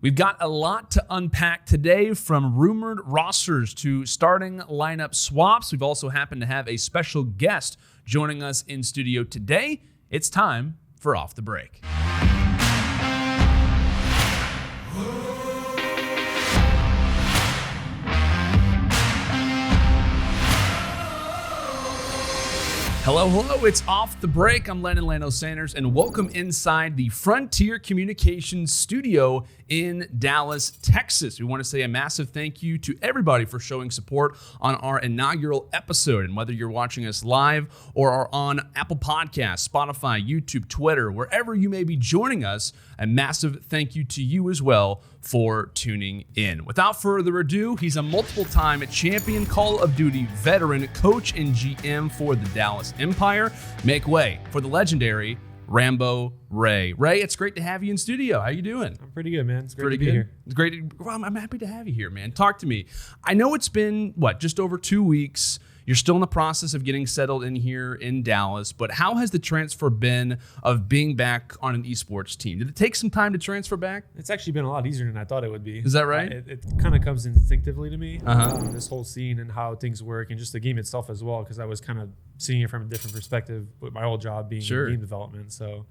We've got a lot to unpack today, from rumored rosters to starting lineup swaps. We've also happened to have a special guest joining us in studio today. It's time for Off the Break. Hello, it's Off the Break. I'm Landon Sanders, and welcome inside the Frontier Communications studio in Dallas, Texas. We want to say a massive thank you to everybody for showing support on our inaugural episode. And whether you're watching us live or are on Apple Podcasts, Spotify, YouTube, Twitter, wherever you may be joining us, a massive thank you to you as well for tuning in. Without further ado, he's a multiple-time champion Call of Duty veteran, coach and GM for the Dallas Empire. Make way for the legendary Ramboray. Ray, it's great to have you in studio. How you doing? I'm pretty good, man. It's great to be here. It's great. Well, I'm happy to have you here, man. Talk to me. I know it's been, just over 2 weeks. You're still in the process of getting settled in here in Dallas, but how has the transfer been of being back on an esports team? Did it take some time to transfer back? It's actually been a lot easier than I thought it would be. Is that right? It kind of comes instinctively to me, this whole scene and how things work, and just the game itself as well, because I was kind of seeing it from a different perspective with my old job being in game development. So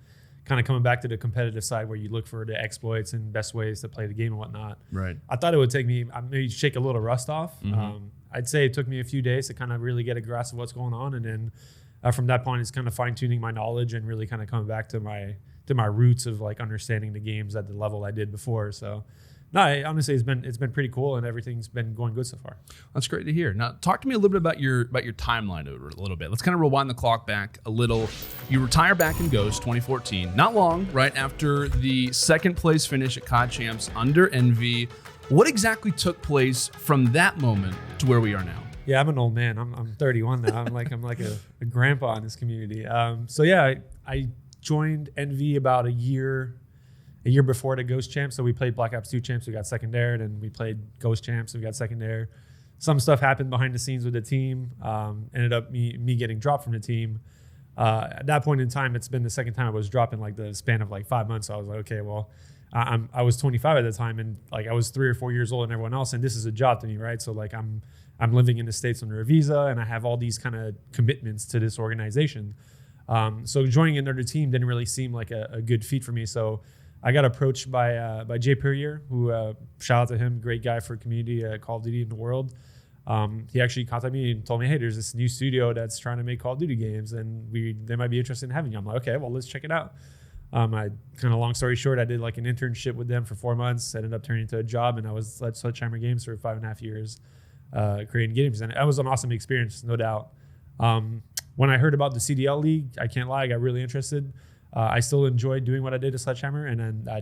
kind of coming back to the competitive side where you look for the exploits and best ways to play the game and whatnot. Right. I thought it would take me maybe shake a little rust off. I'd say it took me a few days to kind of really get a grasp of what's going on. And then from that point, it's kind of fine tuning my knowledge and really kind of coming back to my roots of like understanding the games at the level I did before. So no, honestly, it's been pretty cool, and everything's been going good so far. That's great to hear. Now, talk to me a little bit about your timeline a little bit. Let's kind of rewind the clock back a little. You retire back in Ghost 2014, not long right after the second place finish at COD Champs under Envy. What exactly took place from that moment to where we are now? Yeah, I'm an old man. I'm 31 now. I'm like a grandpa in this community. So yeah, I joined Envy about a year before the Ghost Champs. So we played Black Ops 2 Champs, we got second there, and we played Ghost Champs, we got second there. Some stuff happened behind the scenes with the team. Ended up me getting dropped from the team. At that point in time, it's been the second time I was dropped in like the span of like 5 months. So I was like, okay, well, I was 25 at the time, and like I was 3 or 4 years older than everyone else, and this is a job to me, right? So like I'm living in the States under a visa, and I have all these kind of commitments to this organization. So joining another team didn't really seem like a good feat for me. So I got approached by Jay Perrier, who shout out to him, great guy for community Call of Duty in the world. He actually contacted me and told me, hey, there's this new studio that's trying to make Call of Duty games, and they might be interested in having you. I'm like, okay, well, let's check it out. I kind of, long story short, I did like an internship with them for 4 months, ended up turning into a job, and I was at Sledgehammer Games for 5.5 years, creating games. And that was an awesome experience, no doubt. When I heard about the CDL League, I can't lie, I got really interested. I still enjoyed doing what I did at Sledgehammer, and then I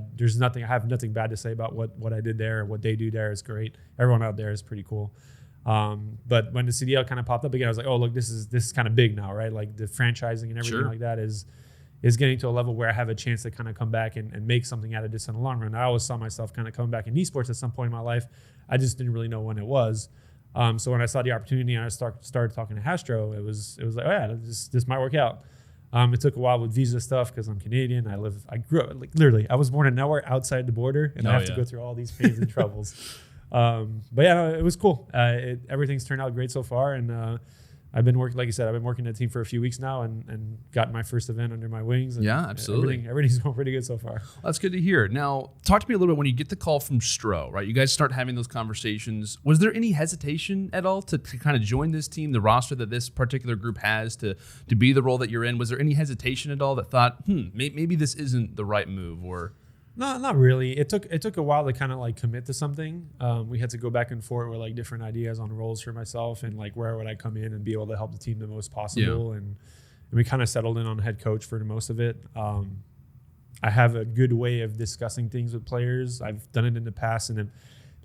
have nothing bad to say about what I did there. What they do there is great. Everyone out there is pretty cool. But when the CDL kind of popped up again, I was like, oh, look, this is kind of big now, right? Like the franchising and everything like that is getting to a level where I have a chance to kind of come back and make something out of this in the long run. I always saw myself kind of coming back in esports at some point in my life. I just didn't really know when it was. So when I saw the opportunity and I started talking to Hastro, it was like, oh yeah, this might work out. It took a while with visa stuff because I'm Canadian. I grew up, like literally, I was born in nowhere outside the border, and I have to go through all these pains and troubles. But yeah, no, it was cool. Everything's turned out great so far, and I've been working, like you said, I've been working the team for a few weeks now, and got my first event under my wings. And yeah, absolutely. Everything's going pretty good so far. Well, that's good to hear. Now, talk to me a little bit when you get the call from Stro, right? You guys start having those conversations. Was there any hesitation at all to kind of join this team, the roster that this particular group has to be the role that you're in? Was there any hesitation at all that thought, maybe this isn't the right move, or? No, not really. It took a while to kind of like commit to something. We had to go back and forth with like different ideas on roles for myself and like where would I come in and be able to help the team the most possible. Yeah. And we kind of settled in on head coach for the most of it. I have a good way of discussing things with players. I've done it in the past, and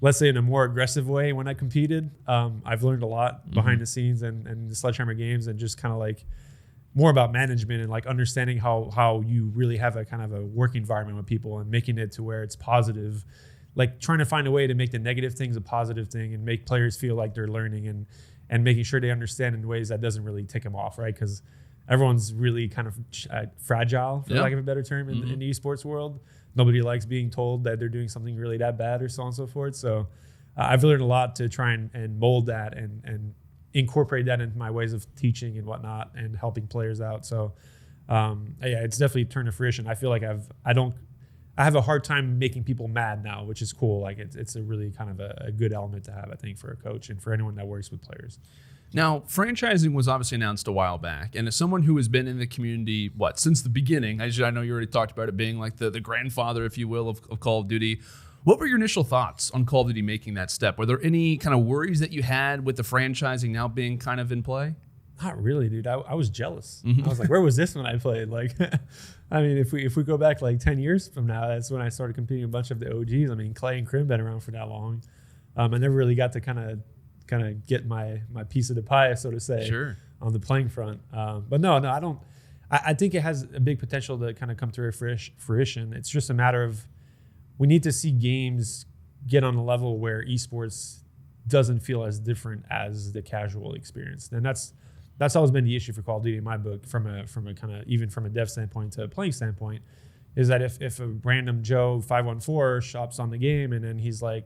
let's say in a more aggressive way when I competed. I've learned a lot behind the scenes and the Sledgehammer games, and just kind of like more about management and like understanding how you really have a kind of a work environment with people and making it to where it's positive, like trying to find a way to make the negative things a positive thing and make players feel like they're learning and making sure they understand in ways that doesn't really tick them off, right? Because everyone's really kind of fragile, for lack of a better term, in the esports world. Nobody likes being told that they're doing something really that bad or so on and so forth. So I've learned a lot to try and mold that and incorporate that into my ways of teaching and whatnot and helping players out. So it's definitely turned to fruition. I feel like I have a hard time making people mad now, which is cool. Like it's a really kind of a good element to have, I think, for a coach and for anyone that works with players. Now, franchising was obviously announced a while back, and as someone who has been in the community, since the beginning, I know you already talked about it being like the grandfather, if you will, of Call of Duty. What were your initial thoughts on Call of Duty making that step? Were there any kind of worries that you had with the franchising now being kind of in play? Not really, dude. I was jealous. I was like, where was this when I played? Like, I mean, if we go back like 10 years from now, that's when I started competing with a bunch of the OGs. I mean, Clay and Crim been around for that long. I never really got to kind of get my piece of the pie, so to say, on the playing front. But no, I don't. I think it has a big potential to kind of come to fruition. It's just a matter of we need to see games get on a level where esports doesn't feel as different as the casual experience, and that's always been the issue for Call of Duty in my book, from a kind of even from a dev standpoint to a playing standpoint, is that if a random Joe 514 shops on the game and then he's like,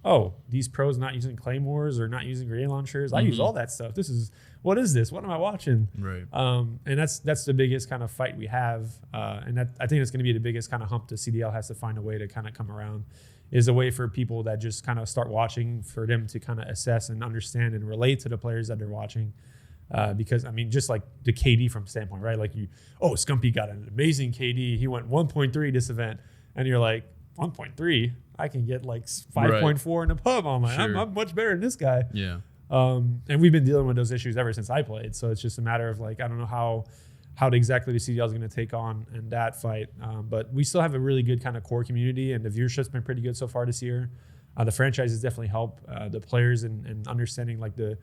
oh, these pros not using claymores or not using grenade launchers, I use all that stuff. What is this? What am I watching? Right. And that's the biggest kind of fight we have, and I think it's going to be the biggest kind of hump the CDL has to find a way to kind of come around, is a way for people that just kind of start watching, for them to kind of assess and understand and relate to the players that they're watching. Because I mean, just like the KD from standpoint, right? Like Scumpy got an amazing KD. He went 1.3 this event, and you're like, 1.3? I can get like 5.4 in a pub. I'm like, I'm much better than this guy. Yeah. And we've been dealing with those issues ever since I played. So it's just a matter of like, I don't know how exactly the CDL is going to take on in that fight. But we still have a really good kind of core community, and the viewership's been pretty good so far this year. The franchises definitely help the players and understanding like the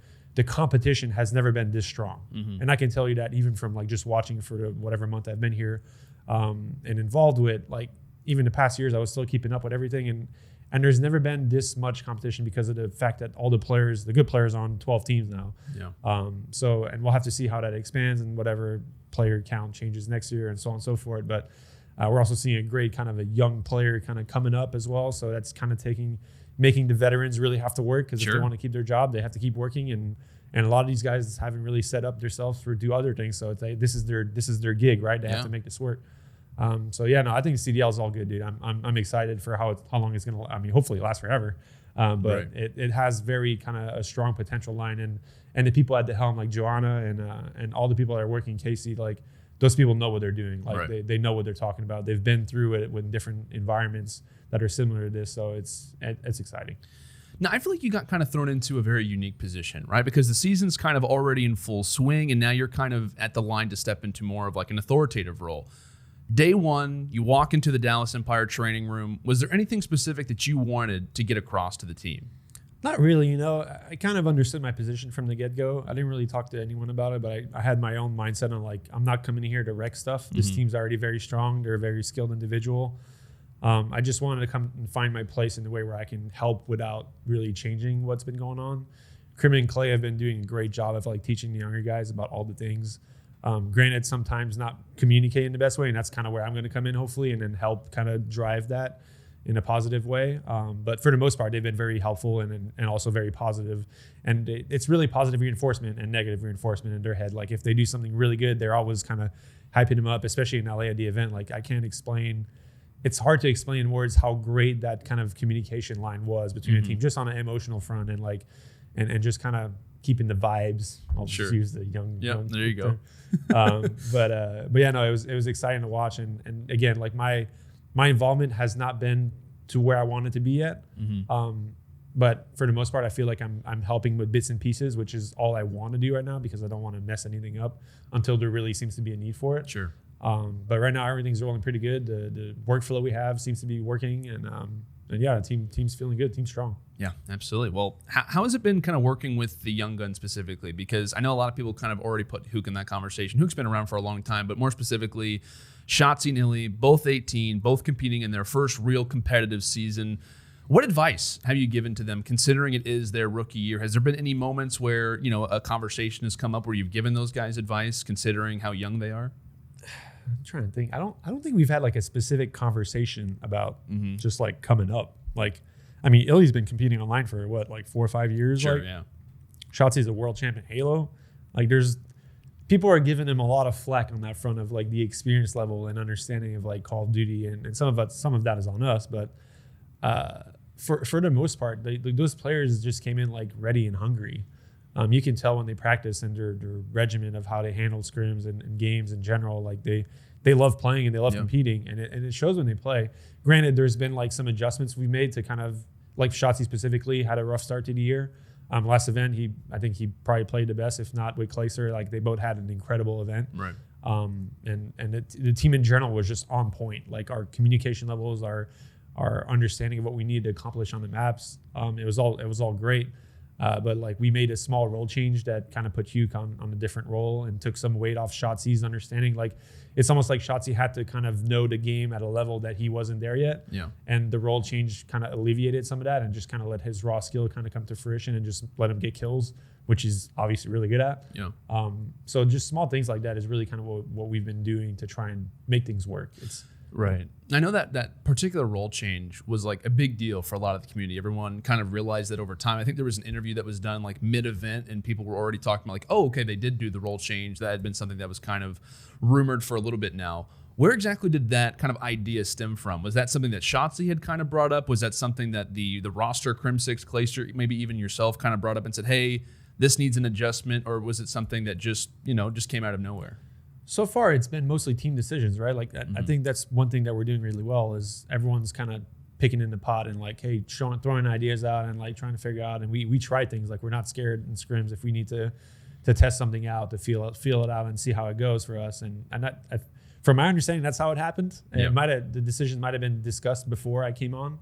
competition has never been this strong. And I can tell you that even from like just watching for the whatever month I've been here and involved with, like even the past years, I was still keeping up with everything. And there's never been this much competition because of the fact that all the good players are on 12 teams now. Yeah. And we'll have to see how that expands and whatever player count changes next year and so on and so forth. But we're also seeing a great kind of a young player kind of coming up as well. So that's kind of making the veterans really have to work, because if they want to keep their job, they have to keep working. And a lot of these guys haven't really set up themselves to do other things. So it's like, this is their gig, right? They have to make this work. I think CDL is all good, dude. I'm excited for how long it's gonna. I mean, hopefully it lasts forever. But it has very kind of a strong potential line, and the people at the helm like Joanna and all the people that are working Casey, like those people know what they're doing. Like they know what they're talking about. They've been through it with different environments that are similar to this, so it's exciting. Now, I feel like you got kind of thrown into a very unique position, right? Because the season's kind of already in full swing, and now you're kind of at the line to step into more of like an authoritative role. Day one, you walk into the Dallas Empire training room. Was there anything specific that you wanted to get across to the team? Not really. I kind of understood my position from the get-go. I didn't really talk to anyone about it, but I had my own mindset on like, I'm not coming here to wreck stuff. This team's already very strong. They're a very skilled individual. I just wanted to come and find my place in the way where I can help without really changing what's been going on. Crim and Clay have been doing a great job of like teaching the younger guys about all the things. Granted, sometimes not communicating the best way, and that's kind of where I'm going to come in, hopefully, and then help kind of drive that in a positive way. But for the most part, they've been very helpful and also very positive. And it's really positive reinforcement and negative reinforcement in their head. Like if they do something really good, they're always kind of hyping them up, especially in LA at the event. Like it's hard to explain in words how great that kind of communication line was between the team, just on an emotional front and just kind of keeping the vibes. I'll just use the young. There you go. But yeah, no, it was exciting to watch, and again, like my involvement has not been to where I wanted to be yet. But for the most part, I feel like I'm helping with bits and pieces, which is all I want to do right now, because I don't want to mess anything up until there really seems to be a need for it. Sure. But right now everything's rolling pretty good. The workflow we have seems to be working, and yeah, the team's feeling good. Team's strong. Yeah, absolutely. Well, how has it been kind of working with the young gun specifically? Because I know a lot of people kind of already put Hook in that conversation. Hook's been around for a long time, but more specifically, Shotz and Illy, both 18, both competing in their first real competitive season. What advice have you given to them, considering it is their rookie year? Has there been any moments where, a conversation has come up where you've given those guys advice, considering how young they are? I'm trying to think. I don't think we've had like a specific conversation about just like coming up. Like, I mean, Illy's been competing online for what, like 4 or 5 years? Sure, like, yeah. Shotz is a world champion Halo. Like, people are giving him a lot of flack on that front of like the experience level and understanding of like Call of Duty, and some of that is on us, but for the most part, those players just came in like ready and hungry. You can tell when they practice and their regimen of how they handle scrims and games in general. Like they love playing and they love competing, and it shows when they play. Granted, there's been like some adjustments we made to kind of, like Shotzi specifically had a rough start to the year. Last event, I think he probably played the best, if not with Clayser. Like they both had an incredible event. Right. And the team in general was just on point. Like our communication levels, our understanding of what we needed to accomplish on the maps. It was all great. But like we made a small role change that kind of put Hugh on a different role and took some weight off Shotzi's understanding. Like it's almost like Shotzi had to kind of know the game at a level that he wasn't there yet. Yeah. And the role change kind of alleviated some of that and just kind of let his raw skill kind of come to fruition and just let him get kills, which he's obviously really good at. Yeah. So just small things like that is really kind of what we've been doing to try and make things work. Right. I know that particular role change was like a big deal for a lot of the community. Everyone kind of realized that over time. I think there was an interview that was done like mid-event and people were already talking about like, oh, okay, they did do the role change. That had been something that was kind of rumored for a little bit now. Where exactly did that kind of idea stem from? Was that something that Shotzi had kind of brought up? Was that something that the roster, Crim6, Clayster, maybe even yourself kind of brought up and said, hey, this needs an adjustment? Or was it something that just came out of nowhere? So far, it's been mostly team decisions, right? Like I think that's one thing that we're doing really well is everyone's kind of picking in the pot and like, hey, throwing ideas out and like trying to figure out. And we try things. Like we're not scared in scrims if we need to test something out, to feel it out and see how it goes for us. And from my understanding, that's how it happened. Yep. The decision might have been discussed before I came on.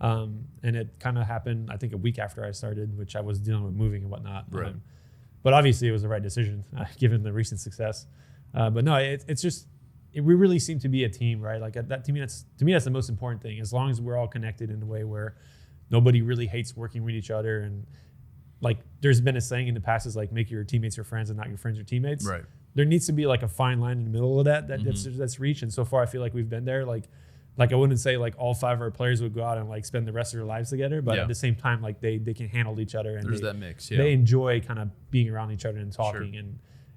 And it kind of happened, I think, a week after I started, which I was dealing with moving and whatnot. Right. But obviously, it was the right decision given the recent success. But no, it's just we really seem to be a team, right? Like that to me, that's the most important thing. As long as we're all connected in a way where nobody really hates working with each other, and like there's been a saying in the past is like make your teammates your friends and not your friends your teammates. Right. There needs to be like a fine line in the middle of that's reached, and so far I feel like we've been there. Like I wouldn't say like all 5 of our players would go out and like spend the rest of their lives together, but at the same time, like they can handle each other and there's that mix. Yeah. They enjoy kind of being around each other and talking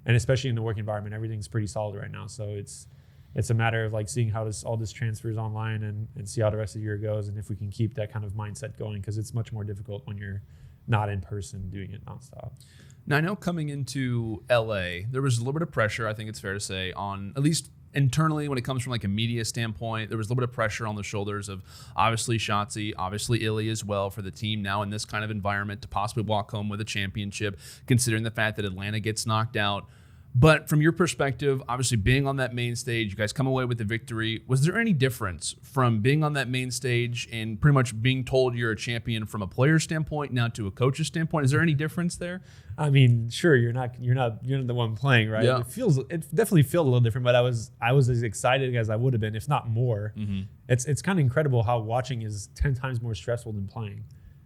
and especially in the work environment, everything's pretty solid right now. So it's a matter of like seeing how all this transfers online and see how the rest of the year goes, and if we can keep that kind of mindset going, because it's much more difficult when you're not in person doing it nonstop. Now I know coming into LA, there was a little bit of pressure, I think it's fair to say, on at least internally when it comes from like a media standpoint. There was a little bit of pressure on the shoulders of obviously Shotzi, obviously Illy as well, for the team now in this kind of environment to possibly walk home with a championship, considering the fact that Atlanta gets knocked out. But from your perspective, obviously being on that main stage, you guys come away with the victory. Was there any difference from being on that main stage and pretty much being told you're a champion from a player standpoint now to a coach's standpoint? Is there any difference there? I mean, sure, you're not the one playing, right? Yeah. It definitely felt a little different, but I was as excited as I would have been, if not more. Mm-hmm. It's kind of incredible how watching is 10 times more stressful than playing.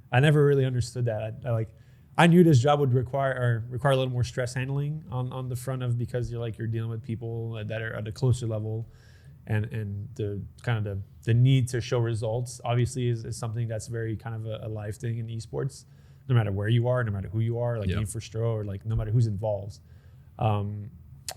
I never really understood that. I knew this job would require a little more stress handling on the front of, because you're dealing with people that are at a closer level, and the kind of the need to show results obviously is something that's very kind of a live thing in esports, no matter where you are, no matter who you are, like Game for Stro, or like no matter who's involved.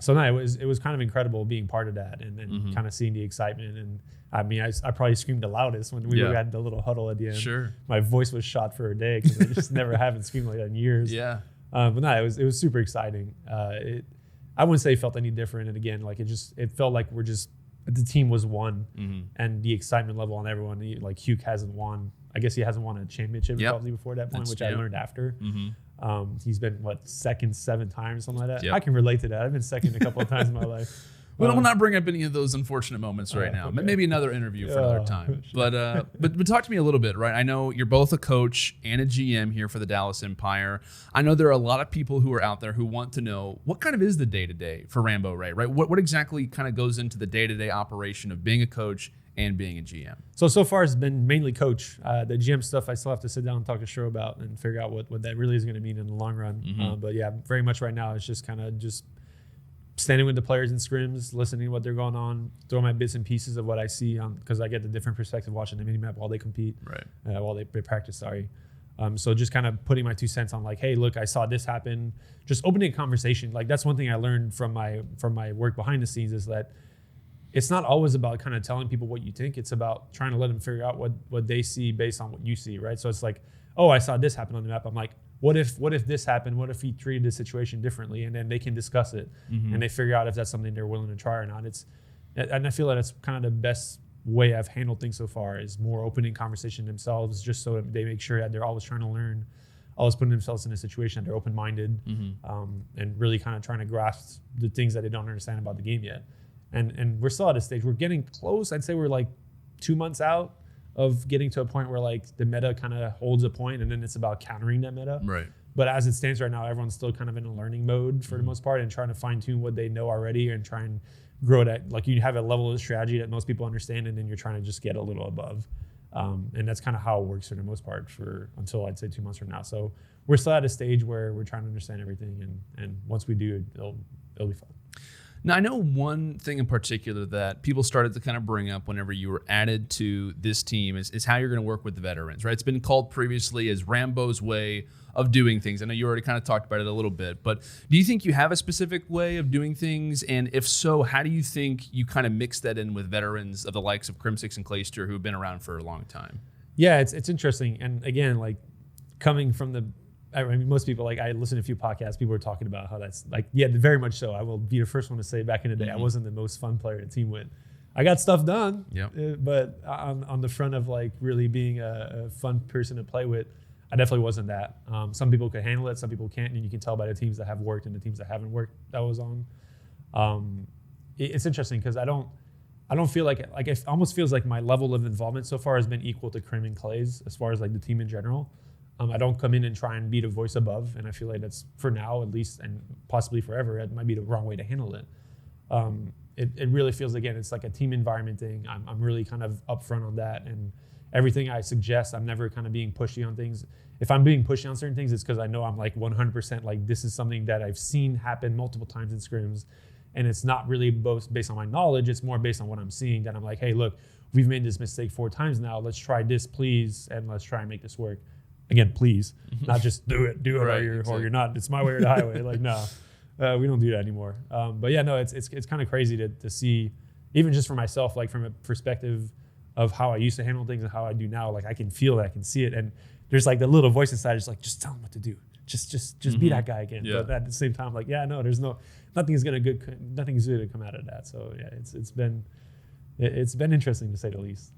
So no, it was kind of incredible being part of that and kind of seeing the excitement. And I mean, I probably screamed the loudest when we had the little huddle at the end. Sure. My voice was shot for a day because I just never haven't screamed like that in years. Yeah. But no, it was super exciting. I wouldn't say it felt any different. And again, like it felt like the team was one, and the excitement level on everyone. Like Hugh hasn't won. I guess he hasn't won a championship probably before that point, which I learned after. He's been second 7 times, something like that. I can relate to that. I've been second a couple of times in my life. Well, we'll not bring up any of those unfortunate moments right now. Okay. Maybe another interview for another time. Sure. But talk to me a little bit, right? I know you're both a coach and a GM here for the Dallas Empire. I know there are a lot of people who are out there who want to know what kind of is the day-to-day for Ramboray, right? What exactly kind of goes into the day-to-day operation of being a coach and being a GM? So far it's been mainly coach. The GM stuff I still have to sit down and talk to Shro about and figure out what that really is going to mean in the long run. But yeah, very much right now it's just kind of just standing with the players in scrims, listening to what they're going on, throwing my bits and pieces of what I see because I get the different perspective watching the mini map while they compete, while they practice. So just kind of putting my 2 cents on like, hey, look, I saw this happen. Just opening a conversation. Like that's one thing I learned from my work behind the scenes is that it's not always about kind of telling people what you think. It's about trying to let them figure out what they see based on what you see, right? So it's like, oh, I saw this happen on the map. I'm like, what if this happened? What if he treated the situation differently? And then they can discuss it and they figure out if that's something they're willing to try or not. And I feel like that's kind of the best way I've handled things so far is more opening conversation themselves, just so they make sure that they're always trying to learn, always putting themselves in a situation that they're open-minded and really kind of trying to grasp the things that they don't understand about the game yet. And we're still at a stage, we're getting close. I'd say we're like 2 months out of getting to a point where like the meta kind of holds a point and then it's about countering that meta. Right. But as it stands right now, everyone's still kind of in a learning mode for the most part and trying to fine tune what they know already and try and grow it at, like you have a level of strategy that most people understand and then you're trying to just get a little above. And that's kind of how it works for the most part until I'd say 2 months from now. So we're still at a stage where we're trying to understand everything. And once we do, it'll be fun. Now, I know one thing in particular that people started to kind of bring up whenever you were added to this team is how you're going to work with the veterans, right? It's been called previously as Rambo's way of doing things. I know you already kind of talked about it a little bit, but do you think you have a specific way of doing things? And if so, how do you think you kind of mix that in with veterans of the likes of Crimsix and Clayster who have been around for a long time? Yeah, it's interesting. And again, like coming from I mean, most people, like I listen to a few podcasts, people are talking about how that's like, yeah, very much so. I will be the first one to say back in the day, I wasn't the most fun player to team with. I got stuff done, but on the front of like really being a fun person to play with, I definitely wasn't that. Some people could handle it, some people can't, and you can tell by the teams that have worked and the teams that haven't worked that I was on. It's interesting because I don't feel like it almost feels like my level of involvement so far has been equal to Crim and Clay's as far as like the team in general. I don't come in and try and be the voice above, and I feel like that's for now at least, and possibly forever. It might be the wrong way to handle it. It really feels, again, it's like a team environment thing. I'm really kind of upfront on that, and everything I suggest, I'm never kind of being pushy on things. If I'm being pushy on certain things, it's because I know I'm like 100% like this is something that I've seen happen multiple times in scrims, and it's not really both based on my knowledge. It's more based on what I'm seeing. That I'm like, hey, look, we've made this mistake 4 times now. Let's try this, please, and let's try and make this work. Again, please, not just do it right, or you're not. It's my way or the highway. Like, no, we don't do that anymore. But yeah, no, it's kind of crazy to see, even just for myself, like from a perspective of how I used to handle things and how I do now. Like I can feel it, I can see it, and there's like the little voice inside, is like, just tell him what to do. Just be that guy again. Yeah. But at the same time, like, yeah, no, nothing's good to come out of that. So yeah, it's been interesting to say the least.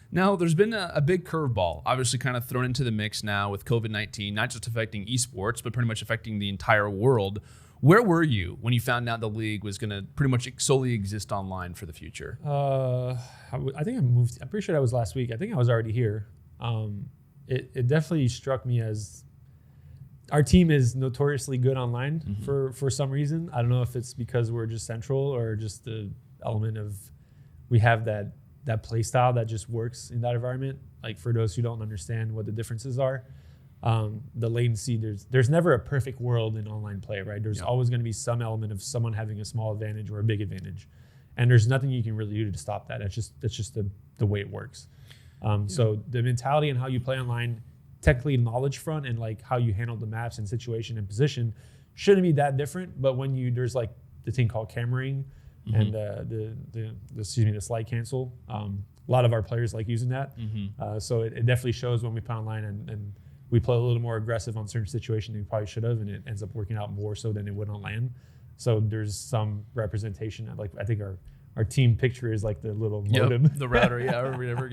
Now, there's been a big curveball, obviously kind of thrown into the mix now with COVID-19, not just affecting esports, but pretty much affecting the entire world. Where were you when you found out the league was going to pretty much solely exist online for the future? I think I moved. I'm pretty sure that was last week. I think I was already here. It definitely struck me as our team is notoriously good online for some reason. I don't know if it's because we're just central or just the element of we have that play style that just works in that environment. Like for those who don't understand what the differences are, the latency, there's never a perfect world in online play, right? There's always going to be some element of someone having a small advantage or a big advantage. And there's nothing you can really do to stop that. That's just the way it works. So the mentality and how you play online, technically knowledge front and like how you handle the maps and situation and position shouldn't be that different. But when there's like the thing called cameraing, and the slide cancel. A lot of our players like using that. So it definitely shows when we play online and we play a little more aggressive on certain situations than we probably should have, and it ends up working out more so than it would on LAN. So there's some representation. Like I think our team picture is like the little modem. The router, or whatever,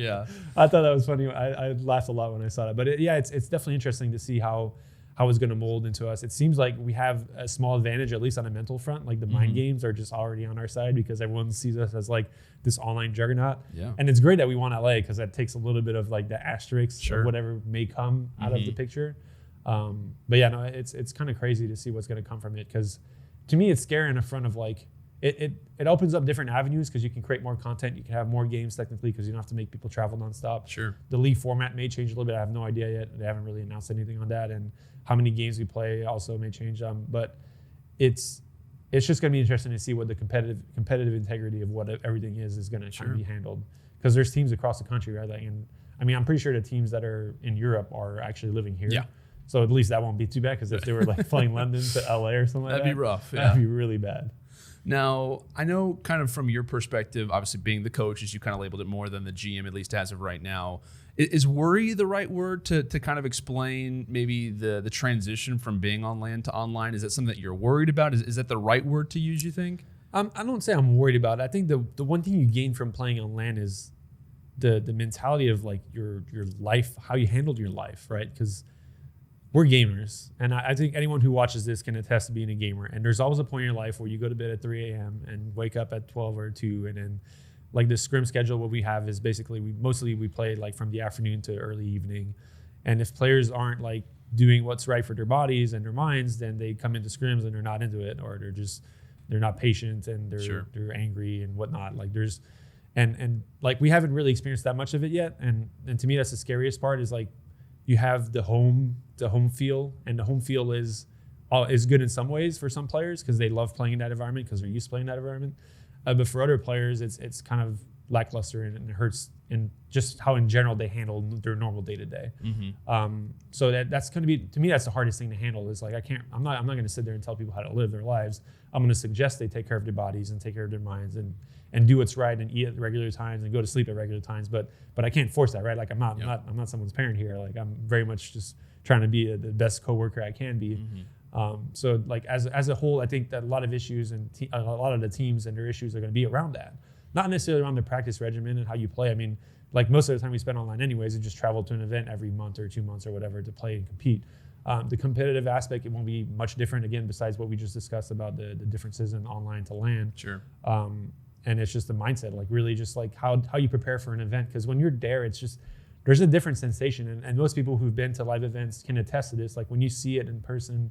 I thought that was funny. I laughed a lot when I saw that. But it's definitely interesting to see how it's going to mold into us. It seems like we have a small advantage, at least on a mental front. Like the mind games are just already on our side because everyone sees us as like this online juggernaut. Yeah. And it's great that we won LA because that takes a little bit of like the asterisk of whatever may come out of the picture. But yeah, no, it's kind of crazy to see what's going to come from it because to me it's scary in the front of like it opens up different avenues because you can create more content. You can have more games technically because you don't have to make people travel nonstop. Sure. The league format may change a little bit. I have no idea yet. They haven't really announced anything on that, and how many games we play also may change. But it's just going to be interesting to see what the competitive integrity of what everything is going to kind of be handled, because there's teams across the country, right? Like, and I mean, I'm pretty sure the teams that are in Europe are actually living here. Yeah. So at least that won't be too bad, because if they were like flying London to LA or something like that, that'd be rough. Yeah. That'd be really bad. Now, I know kind of from your perspective, obviously being the coach, as you kind of labeled it more than the GM, at least as of right now, is worry the right word to kind of explain maybe the transition from being on land to online? Is that something that you're worried about? Is that the right word to use, you think? I don't say I'm worried about it. I think the one thing you gain from playing on land is the mentality of like your life, how you handled your life, right? Because we're gamers, and I think anyone who watches this can attest to being a gamer. And there's always a point in your life where you go to bed at 3 a.m. and wake up at 12 or 2, and then like the scrim schedule, what we have is basically we play like from the afternoon to early evening. And if players aren't like doing what's right for their bodies and their minds, then they come into scrims and they're not into it, or they're not patient, and they're angry and whatnot. Like there's and like we haven't really experienced that much of it yet. And to me, that's the scariest part, is like you have the home feel, and the home feel is good in some ways for some players because they love playing in that environment because they're used to playing in that environment. But for other players, it's kind of lackluster, and it hurts in just how in general they handle their normal day to day. So that's going to be, to me, that's the hardest thing to handle. Is like I'm not going to sit there and tell people how to live their lives. I'm going to suggest they take care of their bodies and take care of their minds and do what's right and eat at regular times and go to sleep at regular times. But I can't force that, right? Like I'm not someone's parent here. Like I'm very much just trying to be the best coworker I can be. So like as a whole, I think that a lot of issues and a lot of the teams and their issues are going to be around that. Not necessarily around the practice regimen and how you play. I mean, like most of the time we spend online anyways, we just travel to an event every month or 2 months or whatever to play and compete. The competitive aspect, it won't be much different, again, besides what we just discussed about the differences in online to LAN. Sure. And it's just the mindset, like really just like how you prepare for an event. Because when you're there, it's just, there's a different sensation. And most people who've been to live events can attest to this. Like when you see it in person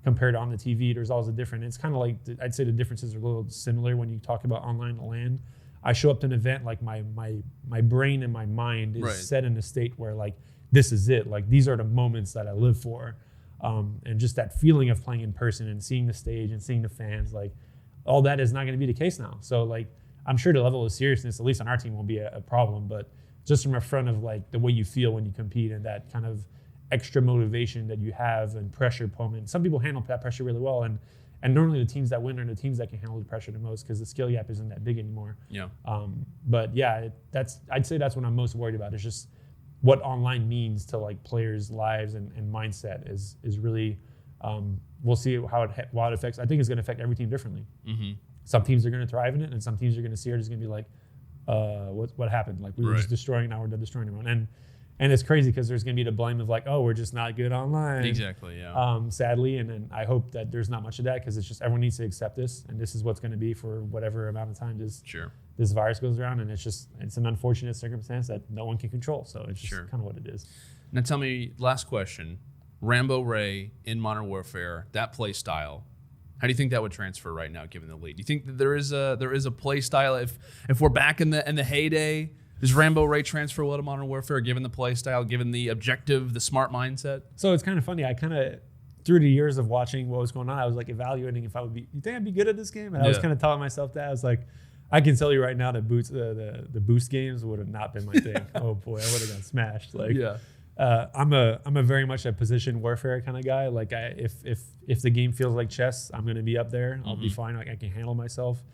compared to on the TV, there's always a difference. It's kind of like, I'd say the differences are a little similar when you talk about online to LAN. I show up to an event, like my brain and my mind is set in a state where like, this is it. Like these are the moments that I live for. And just that feeling of playing in person and seeing the stage and seeing the fans, like all that is not going to be the case now. So like, I'm sure the level of seriousness, at least on our team, won't be a problem, but just from a front of like the way you feel when you compete and that kind of extra motivation that you have and pressure moment. Some people handle that pressure really well. And normally the teams that win are the teams that can handle the pressure the most because the skill gap isn't that big anymore. Yeah. But yeah, I'd say that's what I'm most worried about. It's just what online means to like players' lives and mindset is really, we'll see how it affects. I think it's going to affect every team differently. Some teams are going to thrive in it, and some teams are going to see it. It's going to be like, what happened? Like we were just destroying, now we're done destroying everyone. And it's crazy because there's going to be the blame of like, oh, we're just not good online. Exactly, yeah. Sadly, and I hope that there's not much of that because it's just everyone needs to accept this, and this is what's going to be for whatever amount of time this virus goes around, and it's an unfortunate circumstance that no one can control. So it's just kind of what it is. Now tell me, last question, Ramboray in Modern Warfare, that play style, how do you think that would transfer right now given the lead? Do you think that there is a play style if we're back in the heyday? Does Ramboray transfer well to Modern Warfare, given the play style, given the objective, the smart mindset? So it's kind of funny. I kind of, through the years of watching what was going on, I was like evaluating if you think I'd be good at this game? And I was kind of telling myself that. I was like, I can tell you right now that the boost games would have not been my thing. Oh boy, I would have got smashed. Like, I'm a very much a position warfare kind of guy. Like if the game feels like chess, I'm going to be up there. I'll be fine. Like I can handle myself.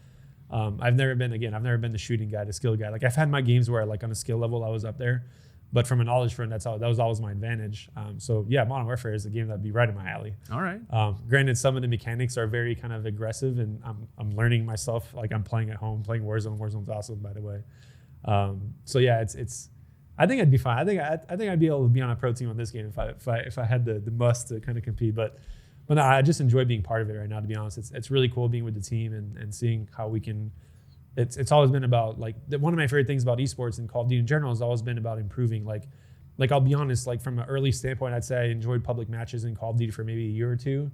I've never been the shooting guy, the skill guy. Like I've had my games where like on a skill level I was up there, but from a knowledge front, that was always my advantage. So yeah, Modern Warfare is a game that'd be right in my alley. All right. Granted, some of the mechanics are very kind of aggressive, and I'm learning myself. Like I'm playing at home, playing Warzone. Warzone's awesome, by the way. So yeah, it's. I think I'd be fine. I think I'd be able to be on a pro team on this game if I had the must to kind of compete, but. But no, I just enjoy being part of it right now, to be honest. It's really cool being with the team and seeing how we can. It's always been about like one of my favorite things about esports and Call of Duty in general has always been about improving. Like I'll be honest, like from an early standpoint, I'd say I enjoyed public matches in Call of Duty for maybe a year or two,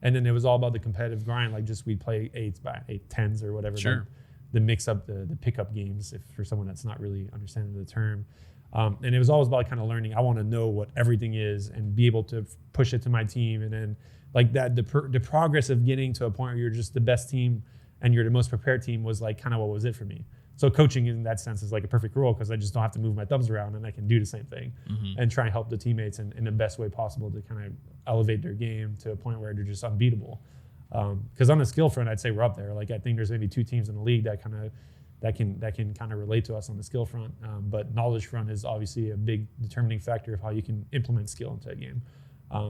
And then it was all about the competitive grind. Like just we'd play 8s by 8-10s or whatever. Sure. The mix up the pickup games, if for someone that's not really understanding the term. And it was always about kind of learning. I want to know what everything is and be able to push it to my team. And then like that, the progress of getting to a point where you're just the best team and you're the most prepared team was like kind of what was it for me. So coaching in that sense is like a perfect role because I just don't have to move my thumbs around and I can do the same thing and try and help the teammates in the best way possible to kind of elevate their game to a point where they're just unbeatable. Because on the skill front, I'd say we're up there. Like I think there's maybe 2 teams in the league that can kind of relate to us on the skill front. But knowledge front is obviously a big determining factor of how you can implement skill into a game.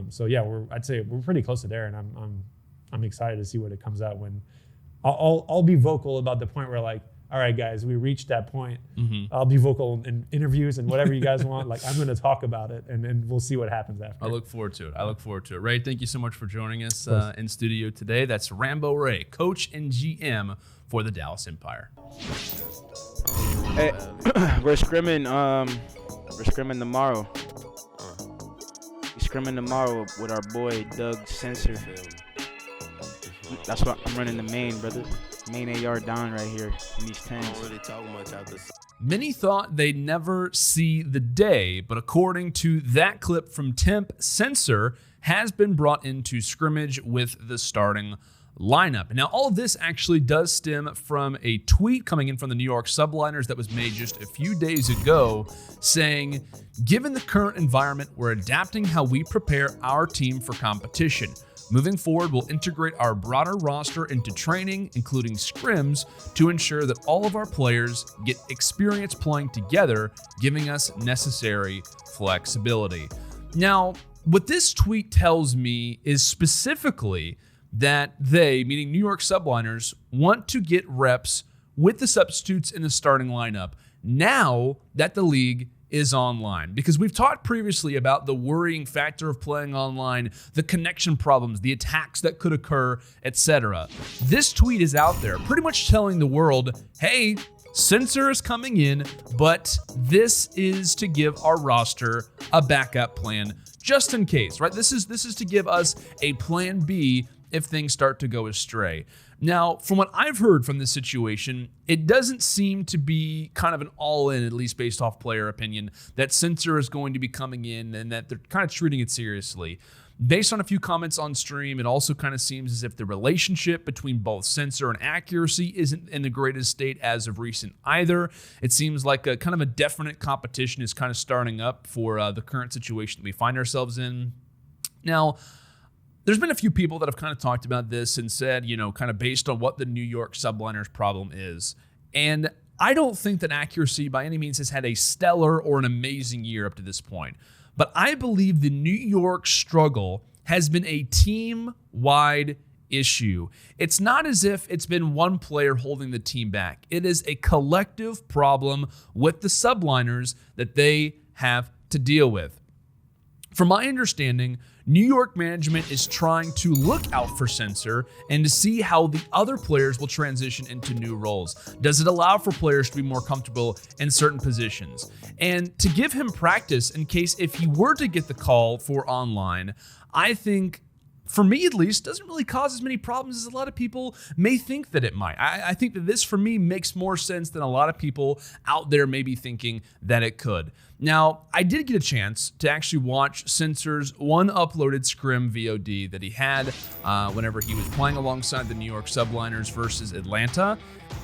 So yeah, I'd say we're pretty close to there, and I'm excited to see what it comes out when. I'll be vocal about the point where like, all right, guys, we reached that point. I'll be vocal in interviews and whatever you guys want. Like, I'm going to talk about it, and we'll see what happens after. I look forward to it. Ray, thank you so much for joining us in studio today. That's Ramboray, coach and GM for the Dallas Empire. Hey, we're scrimming. We're scrimming tomorrow. We're scrimming tomorrow with our boy Doug Censor. That's what I'm running the main, brother. Main AR down right here in these 10s. Many thought they'd never see the day, but according to that clip from Temp, Censor has been brought into scrimmage with the starting lineup. Now, all of this actually does stem from a tweet coming in from the New York Subliners that was made just a few days ago saying, given the current environment, we're adapting how we prepare our team for competition. Moving forward, we'll integrate our broader roster into training, including scrims, to ensure that all of our players get experience playing together, giving us necessary flexibility. Now, what this tweet tells me is specifically that they, meaning New York Subliners, want to get reps with the substitutes in the starting lineup now that the league is online, because we've talked previously about the worrying factor of playing online, the connection problems, the attacks that could occur, etc. This tweet is out there pretty much telling the world, hey, Censor is coming in, but this is to give our roster a backup plan just in case, right? This is to give us a plan B if things start to go astray. Now, from what I've heard from this situation, it doesn't seem to be kind of an all-in, at least based off player opinion, that Censor is going to be coming in and that they're kind of treating it seriously. Based on a few comments on stream, it also kind of seems as if the relationship between both Censor and Accuracy isn't in the greatest state as of recent either. It seems like a kind of a definite competition is kind of starting up for the current situation that we find ourselves in. Now, there's been a few people that have kind of talked about this and said, kind of based on what the New York Subliners problem is. And I don't think that Accuracy by any means has had a stellar or an amazing year up to this point. But I believe the New York struggle has been a team-wide issue. It's not as if it's been one player holding the team back. It is a collective problem with the Subliners that they have to deal with. From my understanding, New York management is trying to look out for Censor and to see how the other players will transition into new roles. Does it allow for players to be more comfortable in certain positions? And to give him practice in case if he were to get the call for online, I think, for me at least, doesn't really cause as many problems as a lot of people may think that it might. I think that this, for me, makes more sense than a lot of people out there may be thinking that it could. Now, I did get a chance to actually watch Censor's one uploaded scrim VOD that he had whenever he was playing alongside the New York Subliners versus Atlanta.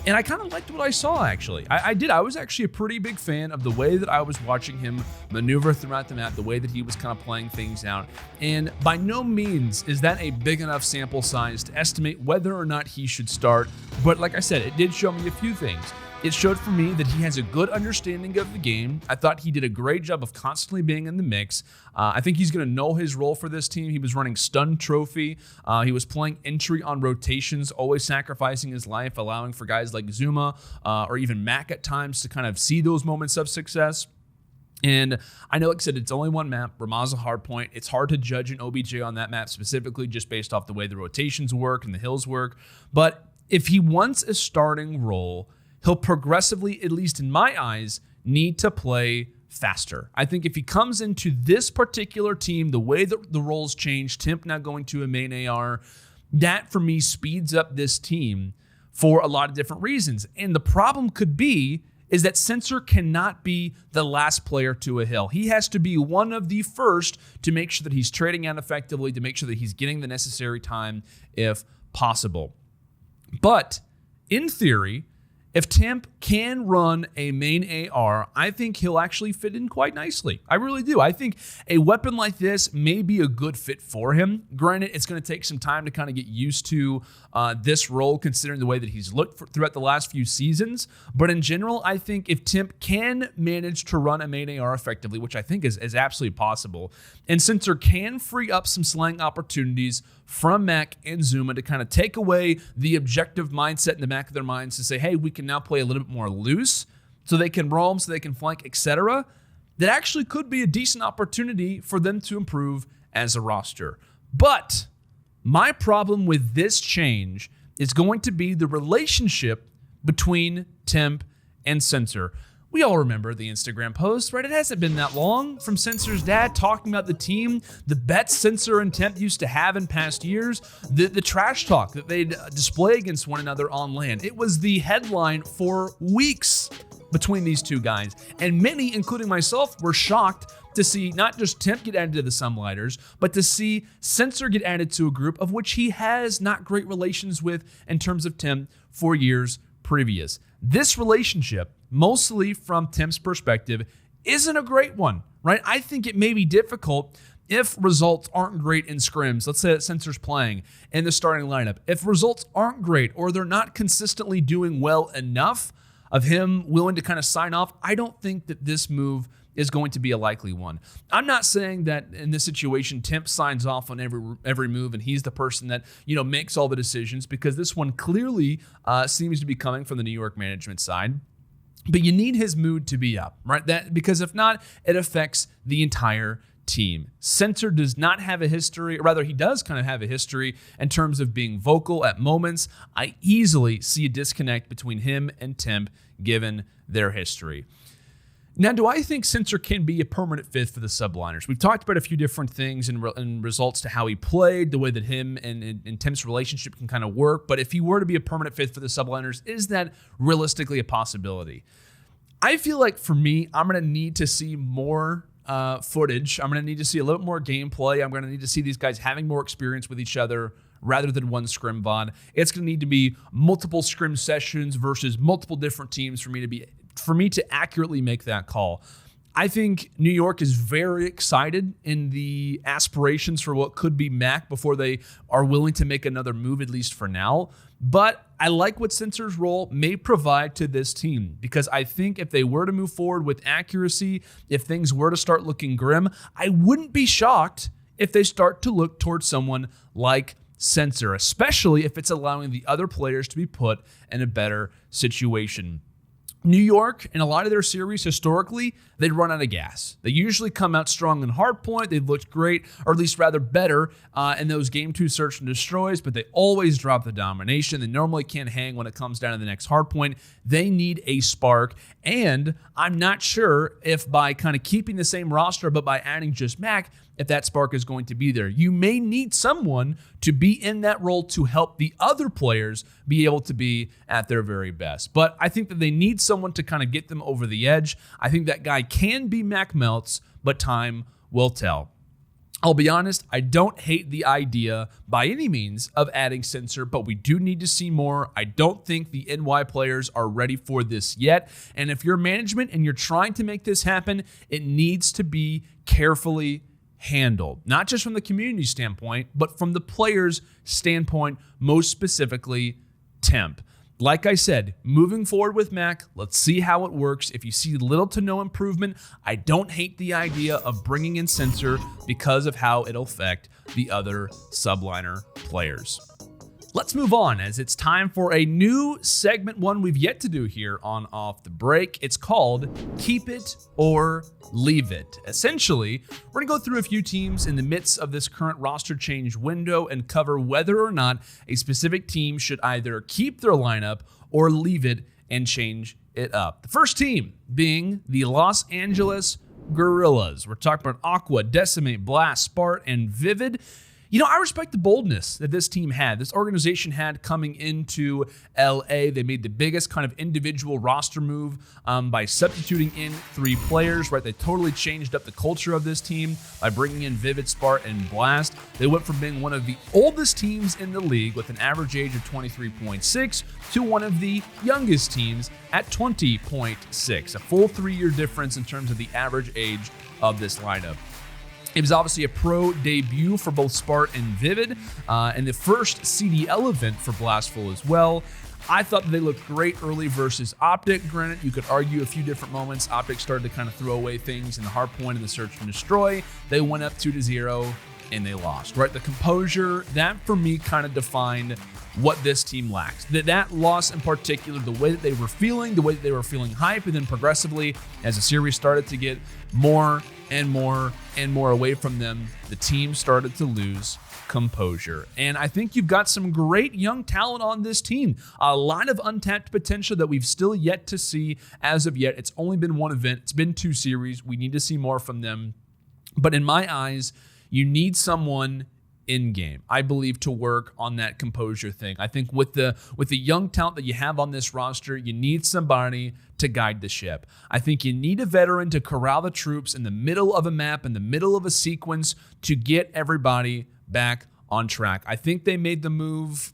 And I kind of liked what I saw, actually. I did. I was actually a pretty big fan of the way that I was watching him maneuver throughout the map, the way that he was kind of playing things out. And by no means is that a big enough sample size to estimate whether or not he should start. But like I said, it did show me a few things. It showed for me that he has a good understanding of the game. I thought he did a great job of constantly being in the mix. I think he's going to know his role for this team. He was running Stun Trophy. He was playing entry on rotations, always sacrificing his life, allowing for guys like Zuma or even Mac at times to kind of see those moments of success. And I know, like I said, it's only one map, Ramaza Hardpoint. It's hard to judge an OBJ on that map specifically just based off the way the rotations work and the hills work. But if he wants a starting role, he'll progressively, at least in my eyes, need to play faster. I think if he comes into this particular team, the way that the roles change, Temp now going to a main AR, that for me speeds up this team for a lot of different reasons. And the problem could be is that Censor cannot be the last player to a hill. He has to be one of the first to make sure that he's trading out effectively, to make sure that he's getting the necessary time if possible. But in theory, if Temp can run a main AR, I think he'll actually fit in quite nicely. I really do. I think a weapon like this may be a good fit for him. Granted, it's going to take some time to kind of get used to this role, considering the way that he's looked throughout the last few seasons. But in general, I think if Temp can manage to run a main AR effectively, which I think is absolutely possible, and Censor can free up some slang opportunities from Mac and Zuma to kind of take away the objective mindset in the back of their minds to say, hey, we can now play a little bit more loose so they can roam, so they can flank, etc. That actually could be a decent opportunity for them to improve as a roster. But my problem with this change is going to be the relationship between Temp and Censor. We all remember the Instagram post, right? It hasn't been that long from Censor's dad talking about the team, the bets Censor and Temp used to have in past years, the trash talk that they'd display against one another on LAN. It was the headline for weeks between these two guys. And many, including myself, were shocked to see not just Temp get added to the Subliners, but to see Censor get added to a group of which he has not great relations with in terms of Temp for years previous. This relationship, mostly from Temp's perspective, isn't a great one, right? I think it may be difficult if results aren't great in scrims. Let's say that Censor's playing in the starting lineup. If results aren't great or they're not consistently doing well enough of him willing to kind of sign off, I don't think that this move is going to be a likely one. I'm not saying that in this situation, Temp signs off on every move and he's the person that, makes all the decisions, because this one clearly seems to be coming from the New York management side. But you need his mood to be up, right? Because if not, it affects the entire team. Censor does not have a history, or rather he does kind of have a history in terms of being vocal at moments. I easily see a disconnect between him and Temp given their history. Now, do I think Censor can be a permanent fifth for the Subliners? We've talked about a few different things in results to how he played, the way that him and Temp's relationship can kind of work. But if he were to be a permanent fifth for the Subliners, is that realistically a possibility? I feel like for me, I'm going to need to see more footage. I'm going to need to see a little bit more gameplay. I'm going to need to see these guys having more experience with each other rather than one scrim VOD. It's going to need to be multiple scrim sessions versus multiple different teams for me to accurately make that call. I think New York is very excited in the aspirations for what could be Mac before they are willing to make another move, at least for now. But I like what Censor's role may provide to this team, because I think if they were to move forward with accuracy, if things were to start looking grim, I wouldn't be shocked if they start to look towards someone like Censor, especially if it's allowing the other players to be put in a better situation. New York, in a lot of their series, historically, they'd run out of gas. They usually come out strong in hardpoint. They've looked great, or at least rather better, in those Game 2 search and destroys, but they always drop the domination. They normally can't hang when it comes down to the next hardpoint. They need a spark, and I'm not sure if by kind of keeping the same roster, but by adding just Mac, if that spark is going to be there. You may need someone to be in that role to help the other players be able to be at their very best. But I think that they need someone to kind of get them over the edge. I think that guy can be Mac Melts, but time will tell. I'll be honest, I don't hate the idea by any means of adding Censor, but we do need to see more. I don't think the NY players are ready for this yet. And if you're management and you're trying to make this happen, it needs to be carefully handled, not just from the community standpoint, but from the players' standpoint, most specifically Temp. Like I said, moving forward with Mac, let's see how it works. If you see little to no improvement, I don't hate the idea of bringing in Censor because of how it'll affect the other Subliner players. Let's move on, as it's time for a new segment, one we've yet to do here on Off the Break. It's called Keep It or Leave It. Essentially, we're going to go through a few teams in the midst of this current roster change window and cover whether or not a specific team should either keep their lineup or leave it and change it up. The first team being the Los Angeles Gorillas. We're talking about Aqua, Decimate, Blast, Spart, and Vivid. I respect the boldness that this team had, this organization had coming into LA. They made the biggest kind of individual roster move by substituting in 3 players, right? They totally changed up the culture of this team by bringing in Vivid, Spart, and Blast. They went from being one of the oldest teams in the league with an average age of 23.6 to one of the youngest teams at 20.6, a full 3-year difference in terms of the average age of this lineup. It was obviously a pro debut for both Spart and Vivid, and the first CDL event for Blastful as well. I thought that they looked great early versus Optic. Granted, you could argue a few different moments. Optic started to kind of throw away things in the hardpoint and the search and destroy. They went up 2-0 and they lost, right? The composure, that for me kind of defined what this team lacks. That loss in particular, the way that they were feeling, hype, and then progressively, as the series started to get more and more away from them, the team started to lose composure. And I think you've got some great young talent on this team. A lot of untapped potential that we've still yet to see as of yet. It's only been one event. It's been 2 series. We need to see more from them. But in my eyes, you need someone in-game, I believe, to work on that composure thing. I think with the young talent that you have on this roster, you need somebody to guide the ship. I think you need a veteran to corral the troops in the middle of a map, in the middle of a sequence, to get everybody back on track. I think they made the move,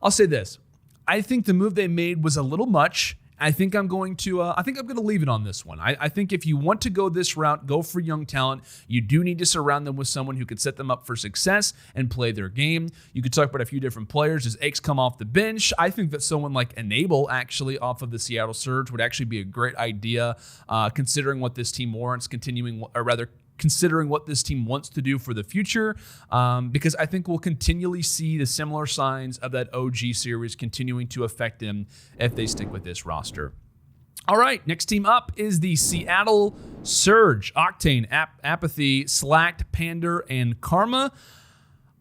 I'll say this. I think the move they made was a little much. I think I'm going to leave it on this one. I think if you want to go this route, go for young talent. You do need to surround them with someone who could set them up for success and play their game. You could talk about a few different players. Does Aches come off the bench? I think that someone like Enable, actually, off of the Seattle Surge would actually be a great idea, considering what this team warrants, considering what this team wants to do for the future, because I think we'll continually see the similar signs of that OG series continuing to affect them if they stick with this roster. All right, next team up is the Seattle Surge. Octane, Apathy, Slacked, Pander, and Karma.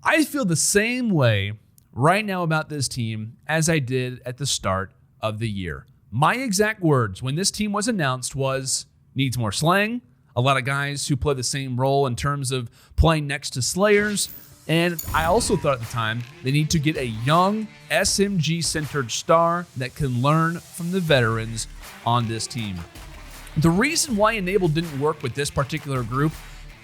I feel the same way right now about this team as I did at the start of the year. My exact words when this team was announced was, needs more slang, a lot of guys who play the same role in terms of playing next to Slayers. And I also thought at the time they need to get a young SMG-centered star that can learn from the veterans on this team. The reason why Enable didn't work with this particular group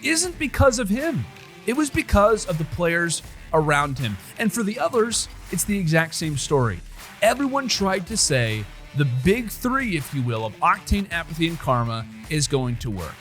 isn't because of him. It was because of the players around him. And for the others, it's the exact same story. Everyone tried to say the big 3, if you will, of Octane, Apathy, and Karma is going to work.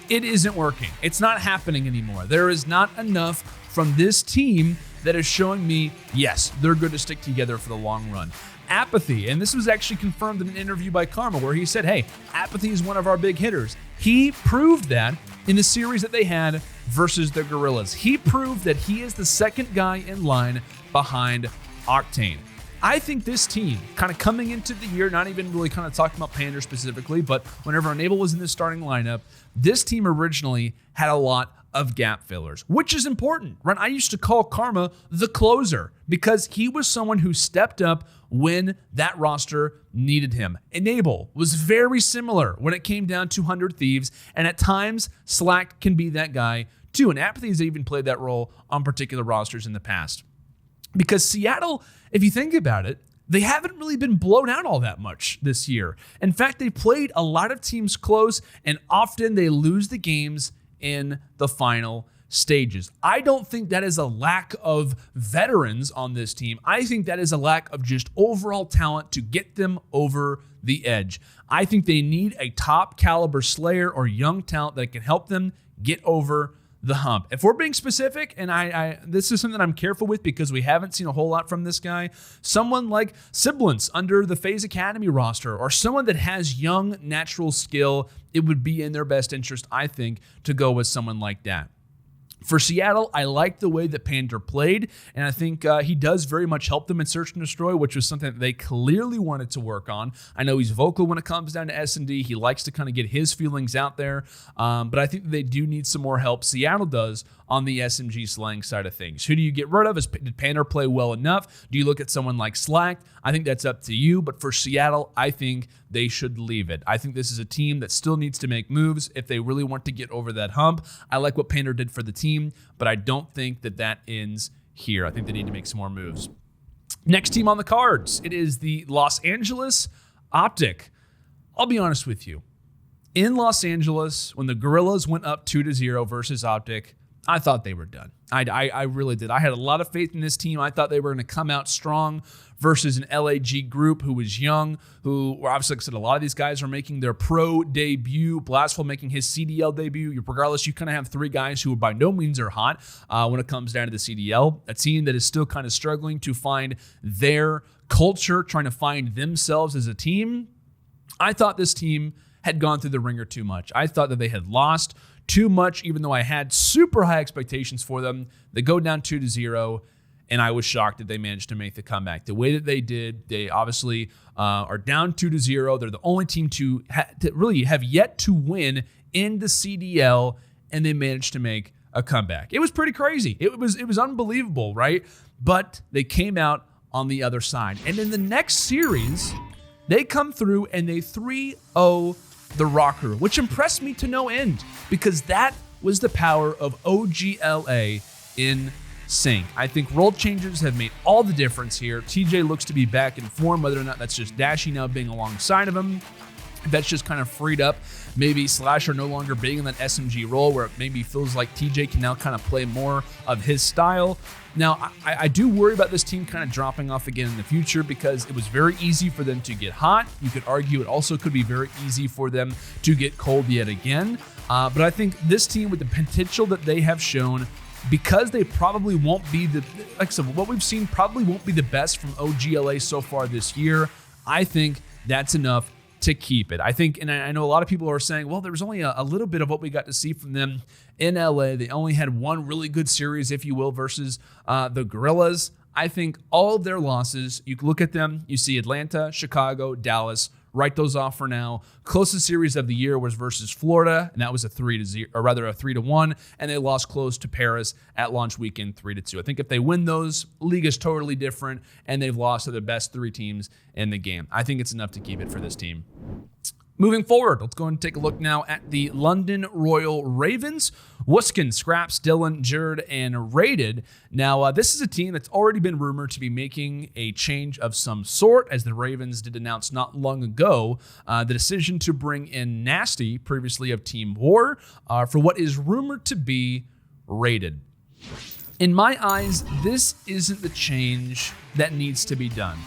It isn't working. It's not happening anymore. There is not enough from this team that is showing me, yes, they're going to stick together for the long run. Apathy, and this was actually confirmed in an interview by Karma where he said, hey, Apathy is one of our big hitters. He proved that in the series that they had versus the Gorillas. He proved that he is the second guy in line behind Octane. I think this team, kind of coming into the year, not even really kind of talking about Pander specifically, but whenever Enable was in the starting lineup, this team originally had a lot of gap fillers, which is important, right? I used to call Karma the closer because he was someone who stepped up when that roster needed him. Enable was very similar when it came down to 100 Thieves, and at times, Slack can be that guy too, and Apathy has even played that role on particular rosters in the past. Because Seattle, if you think about it, they haven't really been blown out all that much this year. In fact, they played a lot of teams close, and often they lose the games in the final stages. I don't think that is a lack of veterans on this team. I think that is a lack of just overall talent to get them over the edge. I think they need a top caliber Slayer or young talent that can help them get over the hump. If we're being specific, and I this is something I'm careful with because we haven't seen a whole lot from this guy, someone like Siblance under the FaZe Academy roster, or someone that has young natural skill, it would be in their best interest, I think, to go with someone like that. For Seattle, I like the way that Pander played, and I think he does very much help them in Search and Destroy, which was something that they clearly wanted to work on. I know he's vocal when it comes down to S&D. He likes to kind of get his feelings out there, but I think they do need some more help. Seattle does on the SMG slang side of things. Who do you get rid of? Did Pander play well enough? Do you look at someone like Slack? I think that's up to you, but for Seattle, I think they should leave it. I think this is a team that still needs to make moves if they really want to get over that hump. I like what Pander did for the team, but I don't think that ends here. I think they need to make some more moves. Next team on the cards, it is the Los Angeles Optic. I'll be honest with you. In Los Angeles, when the Gorillas went up 2-0 versus Optic, I thought they were done. I really did. I had a lot of faith in this team. I thought they were going to come out strong versus an LAG group who was young, who were obviously, like I said, a lot of these guys are making their pro debut. Blastful making his CDL debut. Regardless, you kind of have three guys who by no means are hot when it comes down to the CDL. A team that is still kind of struggling to find their culture, trying to find themselves as a team. I thought this team had gone through the ringer too much. I thought that they had lost too much, even though I had super high expectations for them. They go down 2-0, and I was shocked that they managed to make the comeback. The way that they did, they obviously are down 2-0. They're the only team to really have yet to win in the CDL, and they managed to make a comeback. It was pretty crazy. It was unbelievable, right? But they came out on the other side. And in the next series, they come through and they 3-0 the Rocker, which impressed me to no end because that was the power of OGLA in sync. I think role changes have made all the difference here. TJ looks to be back in form, whether or not that's just Dashy now being alongside of him. That's just kind of freed up maybe Slasher no longer being in that SMG role where it maybe feels like TJ can now kind of play more of his style. Now, I do worry about this team kind of dropping off again in the future because it was very easy for them to get hot. You could argue it also could be very easy for them to get cold yet again. But I think this team, with the potential that they have shown, because they probably won't be like I said, what we've seen probably won't be the best from OGLA so far this year, I think that's enough to keep it. I think, and I know a lot of people are saying, well, there was only a little bit of what we got to see from them in LA. They only had one really good series, if you will, versus the Gorillas. I think all of their losses, you can look at them, you see Atlanta, Chicago, Dallas, write those off for now. Closest series of the year was versus Florida, and that was a 3-0, or rather a 3-1, and they lost close to Paris at launch weekend 3-2. I think if they win those, league is totally different, and they've lost to the best three teams in the game. I think it's enough to keep it for this team. Moving forward, let's go and take a look now at the London Royal Ravens. Wuskin, Scraps, Dylan, Jared, and Rated. Now, this is a team that's already been rumored to be making a change of some sort, as the Ravens did announce not long ago the decision to bring in Nasty, previously of Team War, for what is rumored to be Rated. In my eyes, this isn't the change that needs to be done.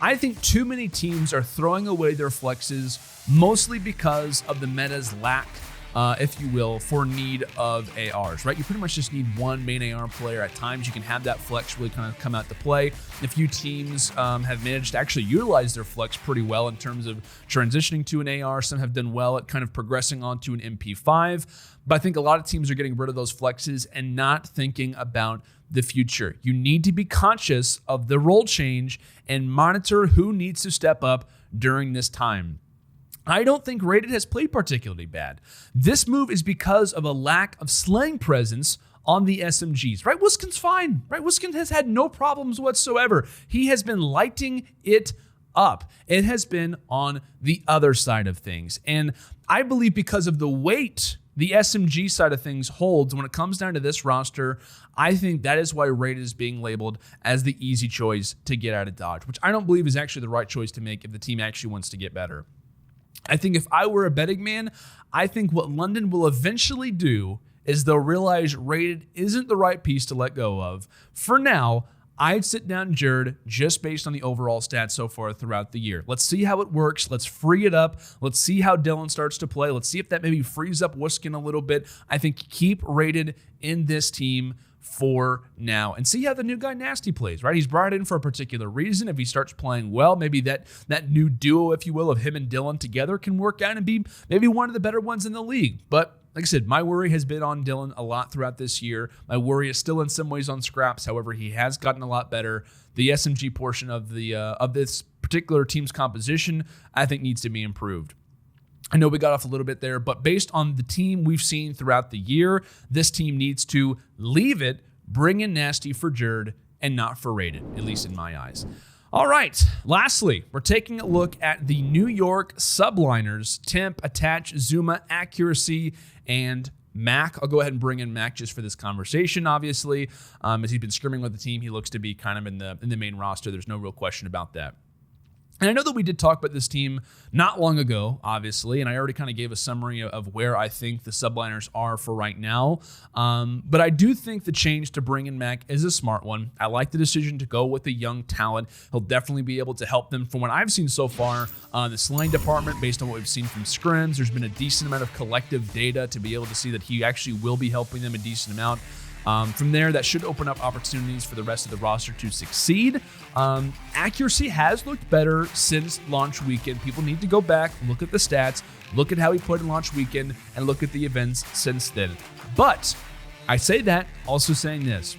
I think too many teams are throwing away their flexes, mostly because of the meta's lack, if you will, for need of ARs, right? You pretty much just need one main AR player. At times, you can have that flex really kind of come out to play. A few teams have managed to actually utilize their flex pretty well in terms of transitioning to an AR. Some have done well at kind of progressing onto an MP5. But I think a lot of teams are getting rid of those flexes and not thinking about the future. You need to be conscious of the role change and monitor who needs to step up during this time. I don't think Rated has played particularly bad. This move is because of a lack of slang presence on the SMGs, right? Wuskin's fine, right? Wuskin has had no problems whatsoever. He has been lighting it up. It has been on the other side of things. And I believe because of the weight the SMG side of things holds when it comes down to this roster, I think that is why Rated is being labeled as the easy choice to get out of Dodge, which I don't believe is actually the right choice to make if the team actually wants to get better. I think if I were a betting man, I think what London will eventually do is they'll realize Rated isn't the right piece to let go of. For now, I'd sit down Jared just based on the overall stats so far throughout the year. Let's see how it works. Let's free it up. Let's see how Dylan starts to play. Let's see if that maybe frees up Wuskin a little bit. I think keep Rated in this team for now and see how the new guy Nasty plays, right? He's brought in for a particular reason. If he starts playing well, maybe that new duo, if you will, of him and Dylan together can work out and be maybe one of the better ones in the league. But like I said, my worry has been on Dylan a lot throughout this year. My worry is still in some ways on Scraps. However, he has gotten a lot better. The SMG portion of this particular team's composition, I think, needs to be improved. I know we got off a little bit there, but based on the team we've seen throughout the year, this team needs to leave it, bring in Nasty for Jerd, and not for Rated, at least in my eyes. All right, lastly, we're taking a look at the New York Subliners, Temp, Attach, Zuma, Accuracy, and Mac. I'll go ahead and bring in Mac just for this conversation, obviously. As he's been scrimming with the team, he looks to be kind of in the main roster. There's no real question about that. And I know that we did talk about this team not long ago, obviously, and I already kind of gave a summary of where I think the Subliners are for right now. But I do think the change to bring in Mac is a smart one. I like the decision to go with the young talent. He'll definitely be able to help them. From what I've seen so far, the slang department, based on what we've seen from scrims, there's been a decent amount of collective data to be able to see that he actually will be helping them a decent amount. From there, that should open up opportunities for the rest of the roster to succeed. Accuracy has looked better since launch weekend. People need to go back, look at the stats, look at how he played in launch weekend, and look at the events since then. But I say that also saying this.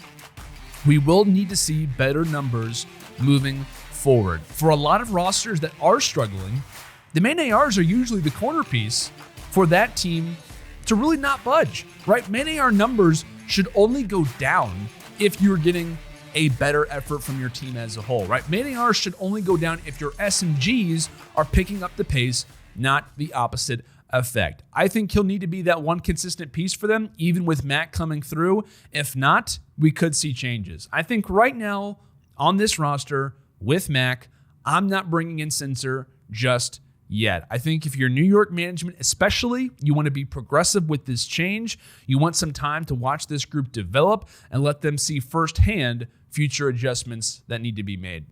We will need to see better numbers moving forward. For a lot of rosters that are struggling, the main ARs are usually the corner piece for that team to really not budge, right? Main AR numbers should only go down if you're getting a better effort from your team as a whole, right? Main AR should only go down if your SMGs are picking up the pace, not the opposite effect. I think he'll need to be that one consistent piece for them, even with Mac coming through. If not, we could see changes. I think right now on this roster with Mac, I'm not bringing in Censor just yet. I think if you're New York management, especially, you want to be progressive with this change. You want some time to watch this group develop and let them see firsthand future adjustments that need to be made.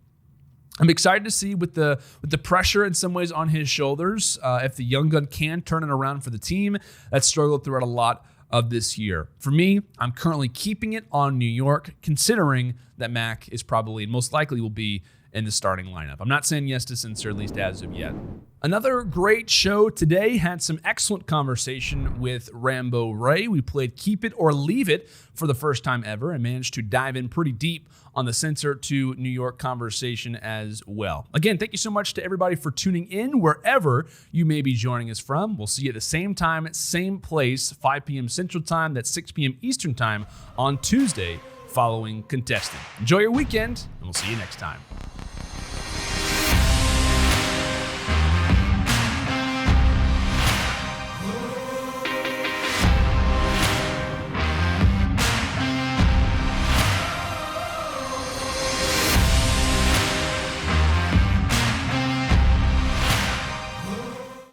I'm excited to see with the pressure in some ways on his shoulders, if the young gun can turn it around for the team that struggled throughout a lot of this year. For me, I'm currently keeping it on New York, considering that Mac is probably and most likely will be in the starting lineup. I'm not saying yes to Censor, at least as of yet. Another great show today. Had some excellent conversation with Ramboray. We played Keep It or Leave It for the first time ever and managed to dive in pretty deep on the Censor to New York conversation as well. Again, thank you so much to everybody for tuning in wherever you may be joining us from. We'll see you at the same time, same place, 5 p.m. Central Time. That's 6 p.m. Eastern Time on Tuesday following Contested. Enjoy your weekend, and we'll see you next time.